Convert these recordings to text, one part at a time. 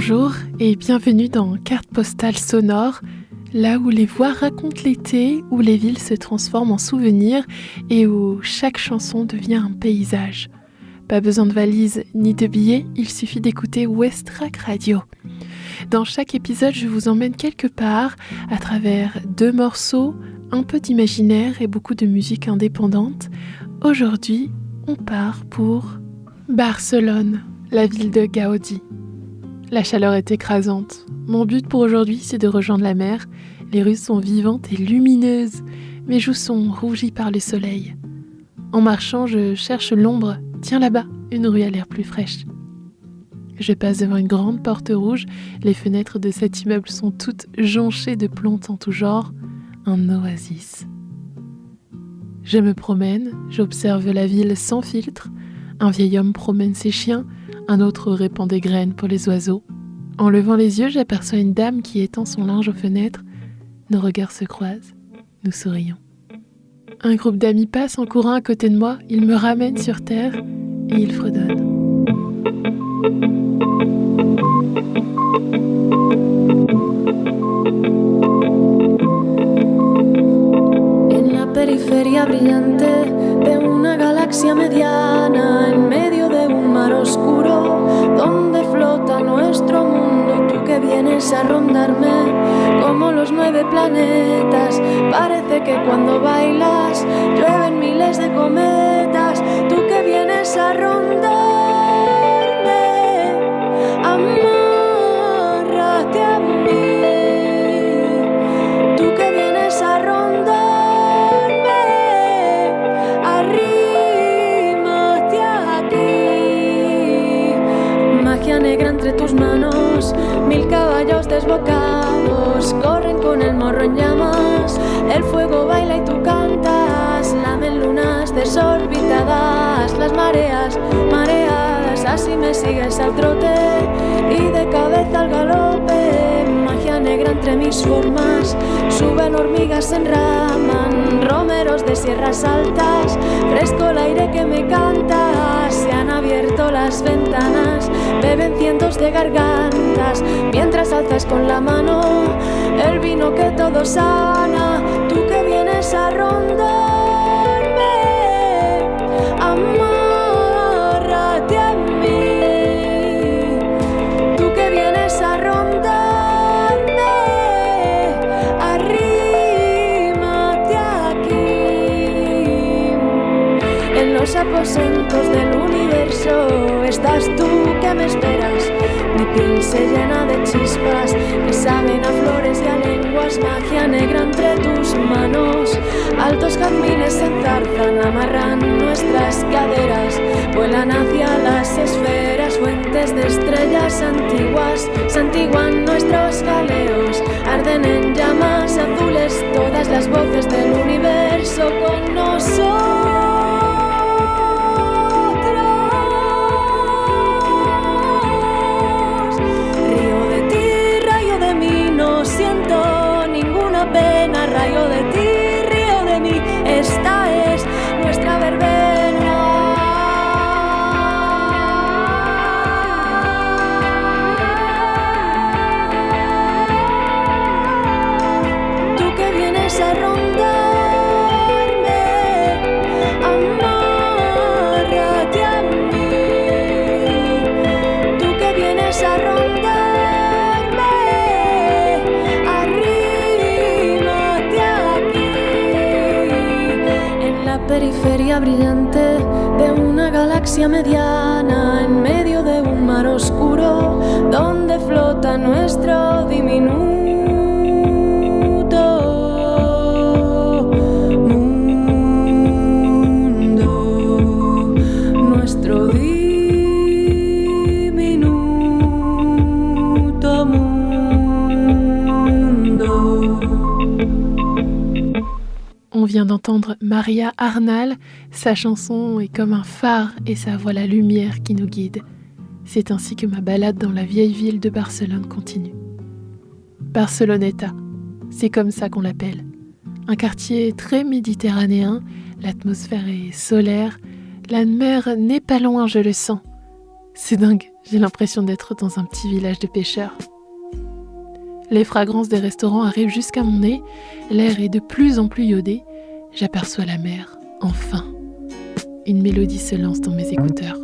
Bonjour et bienvenue dans Carte postale sonore, là où les voix racontent l'été, où les villes se transforment en souvenirs et où chaque chanson devient un paysage. Pas besoin de valise ni de billets, il suffit d'écouter Westrack Radio. Dans chaque épisode, je vous emmène quelque part à travers 2 morceaux, un peu d'imaginaire et beaucoup de musique indépendante. Aujourd'hui, on part pour Barcelone, la ville de Gaudi. La chaleur est écrasante. Mon but pour aujourd'hui, c'est de rejoindre la mer. Les rues sont vivantes et lumineuses. Mes joues sont rougies par le soleil. En marchant, je cherche l'ombre. Tiens là-bas, une rue a l'air plus fraîche. Je passe devant une grande porte rouge. Les fenêtres de cet immeuble sont toutes jonchées de plantes en tout genre. Un oasis. Je me promène, j'observe la ville sans filtre. Un vieil homme promène ses chiens. Un autre répand des graines pour les oiseaux. En levant les yeux, j'aperçois une dame qui étend son linge aux fenêtres. Nos regards se croisent. Nous sourions. Un groupe d'amis passe en courant à côté de moi. Ils me ramènent sur terre et ils fredonnent. En la periferia brillante de una galaxia mediana, en medio de un mar oscuro, donde flota nuestro mundo, tú que vienes a rondarme como los 9 planetas. Parece que cuando bailas llueven miles de cometas, tú que vienes a rondarme, amárrate a mí, tú que vienes a rondarme, arrímate aquí. Magia negra entre tus manos, 1000 caballos desbocados corren con el morro en llamas. El fuego baila y tú cantas, lamen lunas desorbitadas, las mareas mareadas. Así me sigues al trote y de cabeza al galope. Magia negra entre mis formas, suben hormigas, se enraman, romeros de sierras altas, fresco el aire que me canta. Se han abierto las ventanas, beben cientos de gargantas, mientras alzas con la mano el vino que todo sana. Tú que vienes a rondarme, amárrate a mí, tú que vienes a rondarme, arrímate aquí. En los aposentos del universo estás tú que me esperas. Mi piel se llena de chispas que saben a flores y a lenguas. Magia negra entre tus manos, altos jazmines se enzarzan, amarran nuestras caderas, vuelan hacia las esferas, fuentes de estrellas antiguas, santiguan nuestros jaleos, arden en llamas azules todas las voces del universo con nosotros. No siento ninguna pena, rayo de ti, río de mí, esta es nuestra verbena. Tú que vienes a rondarme, amárrate a mí, tú que vienes a rondarme, periferia brillante de una galaxia mediana, en medio de un mar oscuro, donde flota nuestro diminuto mundo, nuestro diminuto mundo. On vient d'entendre Maria Arnal, sa chanson est comme un phare et sa voix la lumière qui nous guide. C'est ainsi que ma balade dans la vieille ville de Barcelone continue. Barceloneta, c'est comme ça qu'on l'appelle. Un quartier très méditerranéen, l'atmosphère est solaire, la mer n'est pas loin, je le sens. C'est dingue, J'ai l'impression d'être dans un petit village de pêcheurs. Les fragrances des restaurants arrivent jusqu'à mon nez, l'air est de plus en plus iodé. J'aperçois la mer, enfin. Une mélodie se lance dans mes écouteurs.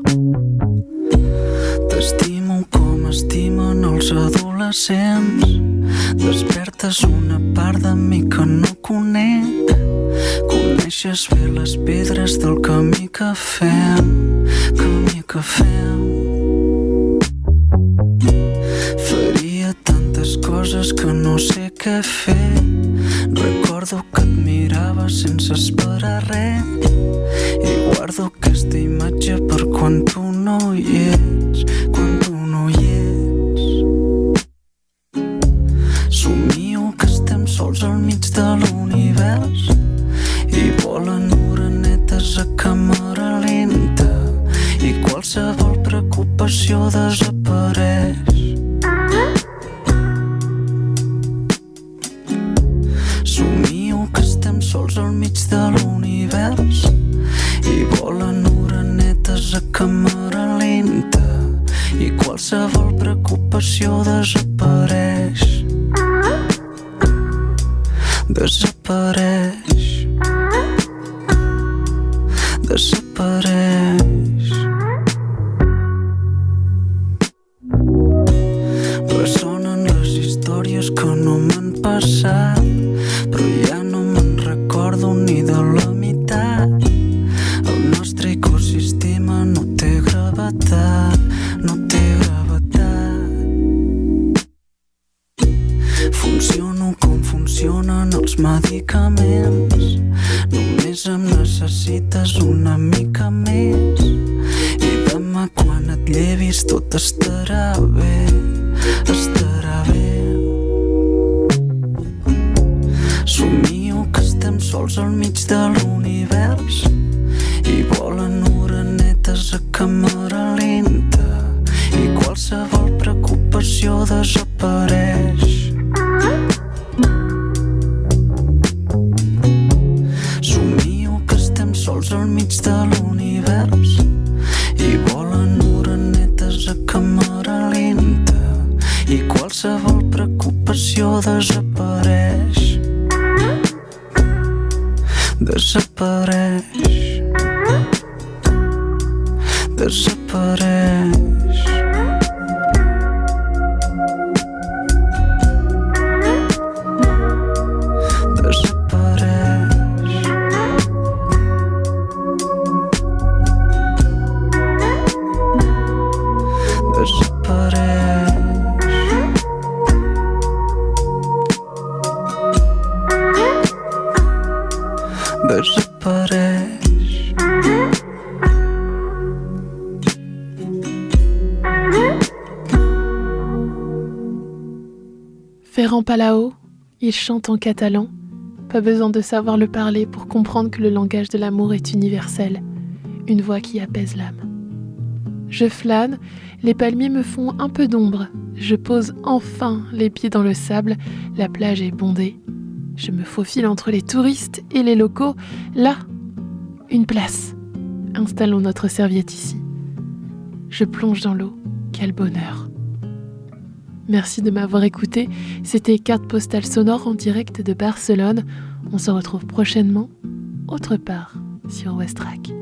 T'estimo com estimen els adolescents. Despertes una part de mi que no conec. Coneixes bé les pedres del camí que fem. Faria tantes coses que no sé què fer. Recordo que et mirava sense esperar res i guardo aquesta imatge per quan tu no hi ets, Somio que estem sols al mig de l'univers i volen orenetes a càmera lenta i qualsevol preocupació desapareix. Somio que estem sols al mig de l'univers i volen orenetes a càmera lenta i qualsevol preocupació desapareix. Ressonen les històries que no m'han passat, però ja no me'n recordo ni de la meitat. El nostre ecosistema no té gravetat. Funciono com funcionen els medicaments. Només em necessites una mica més i demà quan et llevis tot estarà bé. Somio que estem sols al mig de l'univers i volen orenetes a càmera lenta i qualsevol preocupació desapareix. Somio que estem sols al mig de l'univers i volen orenetes a càmera lenta i qualsevol preocupació desapareix. Ferran Palau, il chante en catalan. Pas besoin de savoir le parler pour comprendre que le langage de l'amour est universel. Une voix qui apaise l'âme. Je flâne, les palmiers me font un peu d'ombre. Je pose enfin les pieds dans le sable, la plage est bondée. Je me faufile entre les touristes et les locaux. Là, une place. Installons notre serviette ici. Je plonge dans l'eau. Quel bonheur. Merci de m'avoir écouté. C'était Carte postale sonore en direct de Barcelone. On se retrouve prochainement, autre part, sur Westrack.